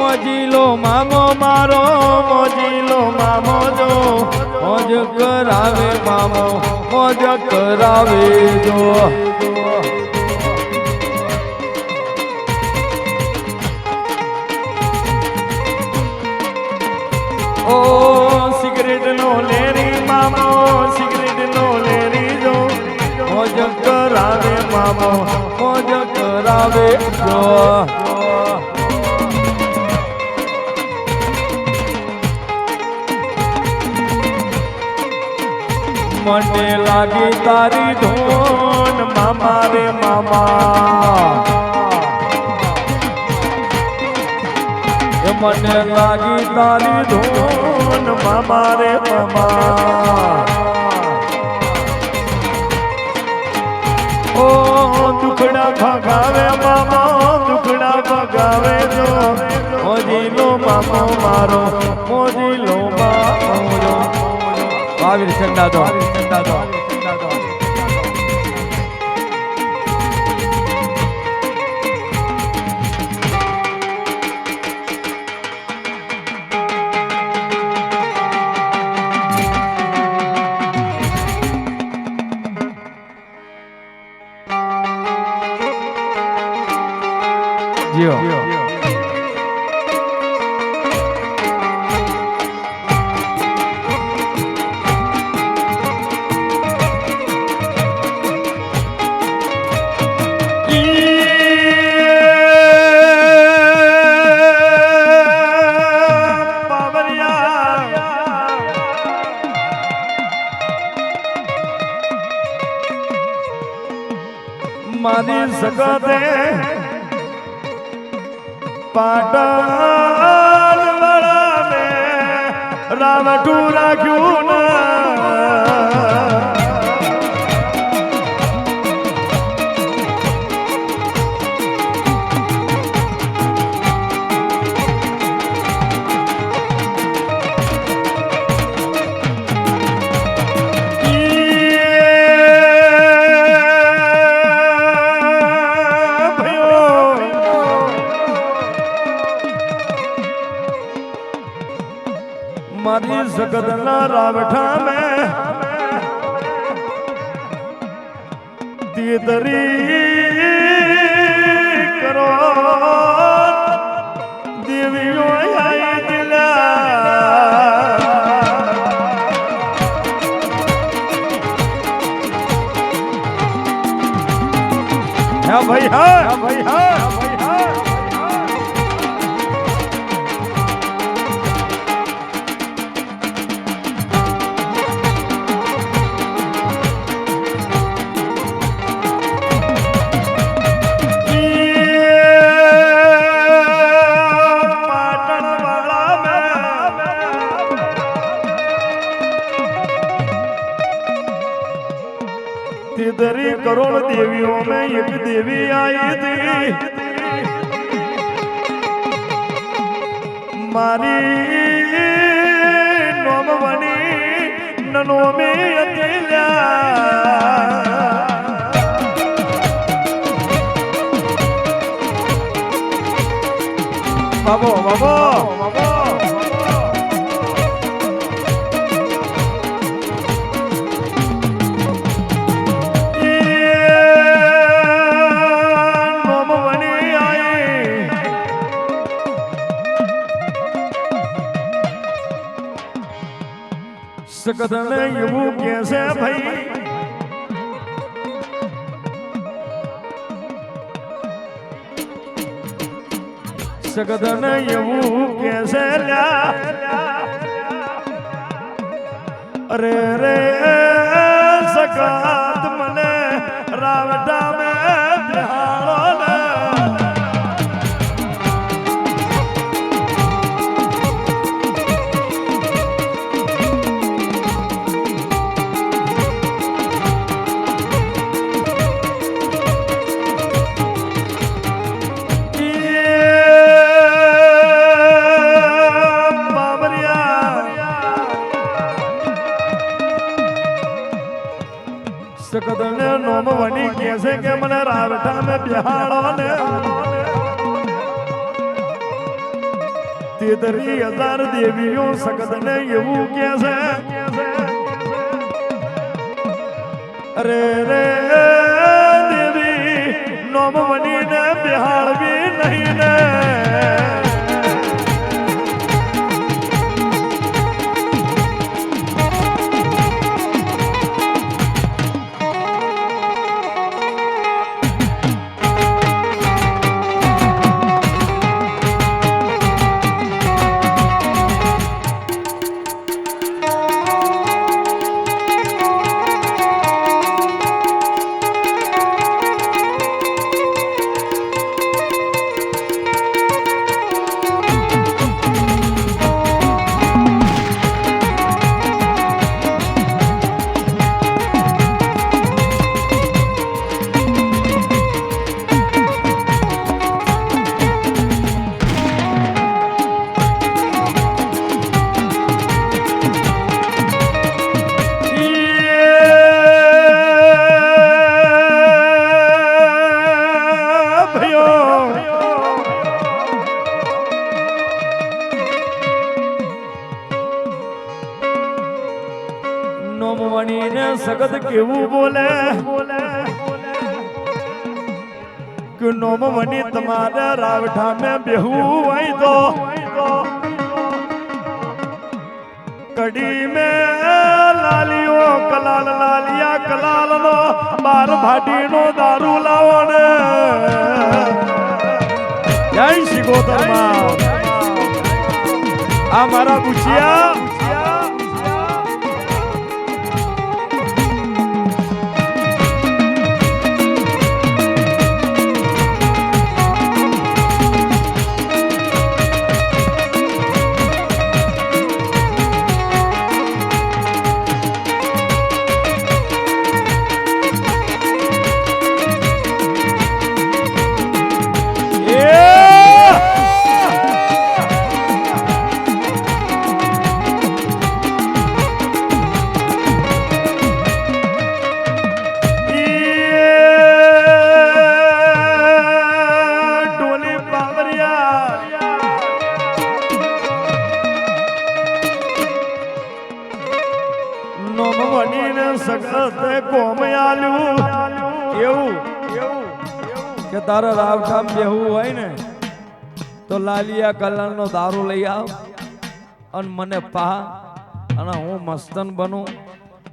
મોજીલો મામો મારો મોજીલો મામો જો મોજ કરાવે મામો મોજ કરાવે જો ઓ સિગરેટ નો લેરી મામો સિગરેટ નો લેરી જો મોજ કરાવે મામો મોજ કરાવે જો મને લાગી તારી ધૂન મામા રે મામા મને લાગી તારી ધૂન મામા રે મામા ઓ દુખડા ભગાવે મામા દુખડા ભગાવે જો મોજીલો મામો મારો મોજીલો મામો આવી ચંદા દો જીઓ મારી સગતે પાટણ વાળાને રાવટું રાખ્યું मारी जगदना रावठा में दीदरी करो देवियों आई दिला हाँ भाई हाँ भाई हाँ तिधरी करोड़ देवियों में एक देवी आई थी मारी नोमवनी ननोमी अकेला बाबो बाबो बाबो सकदन यू कैसे भाई सकदन यू कैसे ला अरे रे सकात मने रावटा में बिहारो ले सकदने नोम वनी कैसे के मन रावटा में बिहाड़ो ने 33,000 દેવીઓ સગતને એવું કે છે અરે રે દેવી નોમ બનીને બિહાડવી નહીં ને સગત કેવું બોલે કે નોમ વની તમારે રાવઠા में બેહવું હોય તો કડી में લાલિયો કલાલ લાલિયા કલાલ નો બાર ભાટી નો દારૂ લાવો ને જય શિગોતર માં આ મારા બુચિયા કે તારા રાવઠામ બેહવું હોય ને તો લાલિયા કલર નો દારૂ લઈ આવ અને મને પા અને હું મસ્તન બનું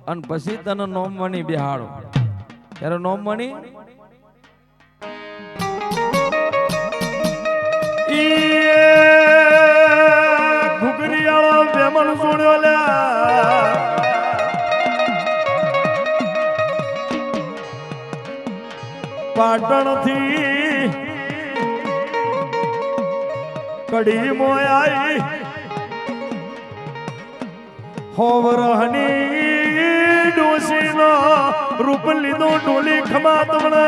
અને પછી તને નોમવણી બેહાડો ત્યારે નોમવણી ઘુઘરીયાળો બેમણ સુણ્યો લ્યા પાટણ થી કડી મોયાઈ હોવરહની ડોસી નો રૂપ લીધો ડોલી ખમા તમને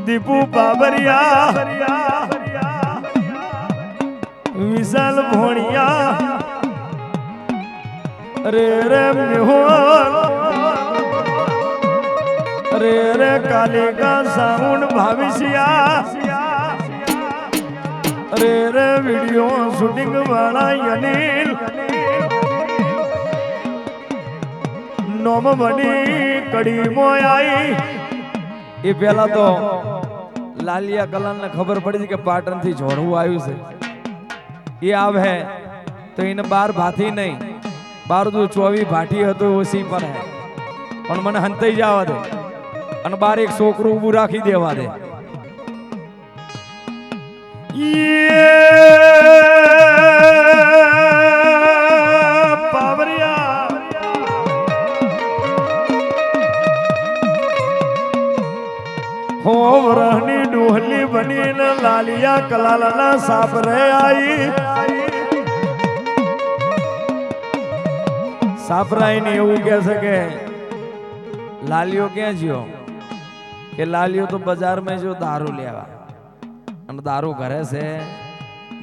દીપુ બાબરિયા વિશાલ ભોણિયા રે રે મેહોલ રે રે કાલિકા સાઉન્ડ ભાવિશિયા રે રે વિડિયો શૂટિંગ વાળા અનિલ નોમ બની કડી મોયાઈ એ પેલા તો લાલિયા કલાન ને ખબર પડી કે પાટણ થી જોડવું આવ્યું છે એ આવે તો એને 12 ભાથી નહીં 12 24 ભાઠી હતું ઓછી પર હે પણ મને હંતાઈ જવા દે અને 12 એક છોકરું ઊભું રાખી દેવા દે કલાલના સાપરે આવી સાપરાઈને એવું કહે છે કે લાલિયો ક્યાં જ્યો કે લાલિયો તો બજારમાં જો દારૂ લેવા અને દારૂ ઘરે છે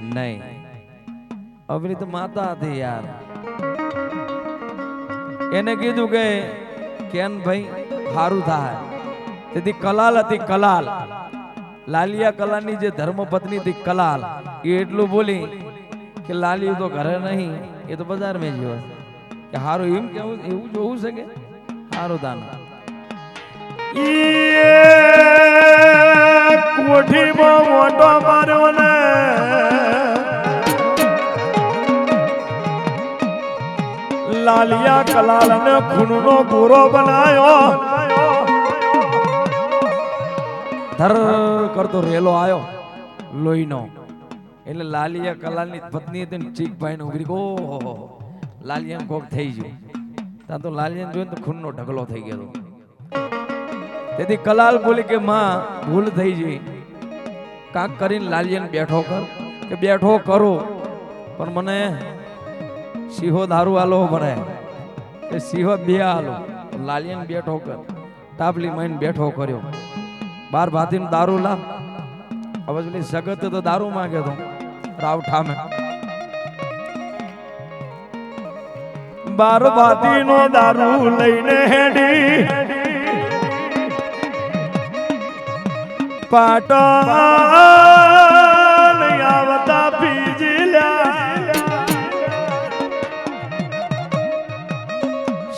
નહીં અવરી તો માતા હતી યાર એને કીધું કે કેન ભાઈ સારું થાય તેથી કલાલ હતી કલાલ લાલિયા કલાલની જે ધર્મપત્ની હતી કલાલ એ એટલું બોલી કે લાલિયું તો ઘરે નહીં એ તો બજારમાં જ્યો કે હારું એમ કેવું એવું જોવું છે કે હારું દાના કોઠીમાં મોટો માર્યો ને લાલિયા કલાલ ને ખૂનનો ગોરો બનાયો ધર કરતો રેલો આયો લોહીનો એટલે લાલિયા કલાલની પત્ની હતી ચીક ભાઈ ને ઉભરી ઓહો લાલિયાને કોક થઈ ગયું ત્યાં તો લાલિયાને જોઈને તો ખૂનનો ઢગલો થઈ ગયો તેથી કલાલ બોલી કે માં ભૂલ થઈ ગઈ કાંક કરીને લાલિયાને બેઠો કર કે બેઠો કરો પણ મને સિંહો દારૂ આલો પડે કે સિંહો બે આલો લાલિયાને બેઠો કર તાપલી માઈને બેઠો કર્યો બાર ભાતીને દારૂ લા હવે પેલી સગત તો દારૂ માંગે તો રાવ ઠામે બાર ભાતીનો દારૂ લઈને હેડી પાટણ આવતા પીજીલ્યા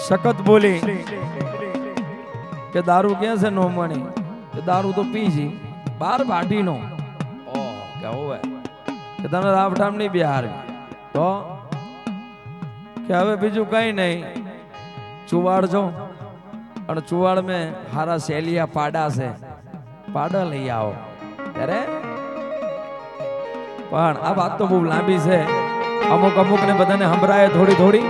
સખત બોલી કે દારૂ ક્યાં છે નોમણી કે દારૂ તો પીજી બાર ભાટીનો ઓહ કે હોવે કે તને રાવઠામ નહીં બિહાર તો કે હવે બીજું કઈ નહીં ચુવાડ જો અને ચુવાડ મેં હારા શેલિયા પાડા છે પાડા લઈ આવો ત્યારે પણ આ વાત તો બહુ લાંબી છે અમુક અમુક ને બધાને સંભળાય થોડી થોડી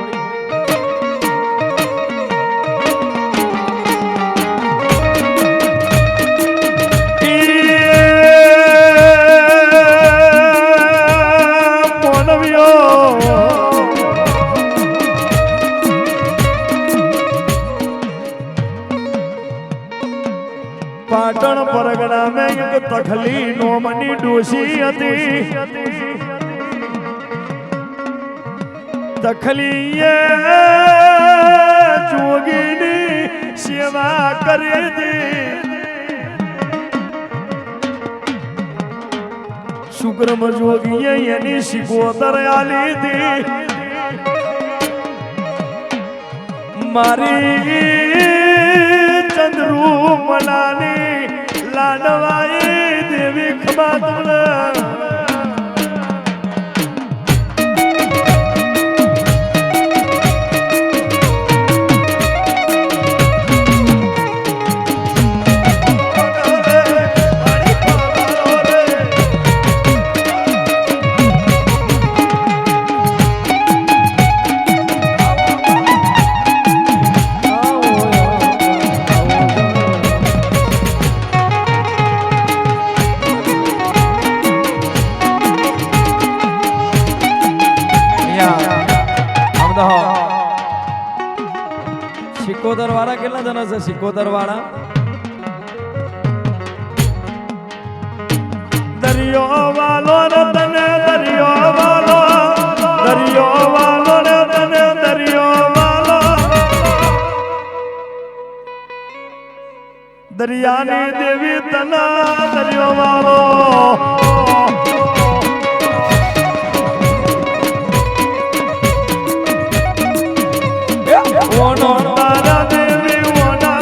પાટણ પરગણા में एक તખલી નોમની ડોશી હતી તખલીએ જોગીની સેવા કરી હતી શુક્રમ જોગીએ એની શિકોતર આલી હતી મારી ચંદ્રુ મનાની લાડવાઈ દેવી ખબા તમને સિકોતર વાળા કેટલા જણા છે સિકોતર વાળા દરિયો વાલો ને તને દરિયો વાલો ને તને દરિયો વાલો દરિયાની દેવી તના દરિયો વાલો ઓનો તારા દેવી ઓના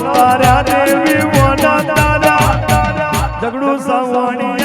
તારા દેવી ઓના તારા ઝઘડું સવાણી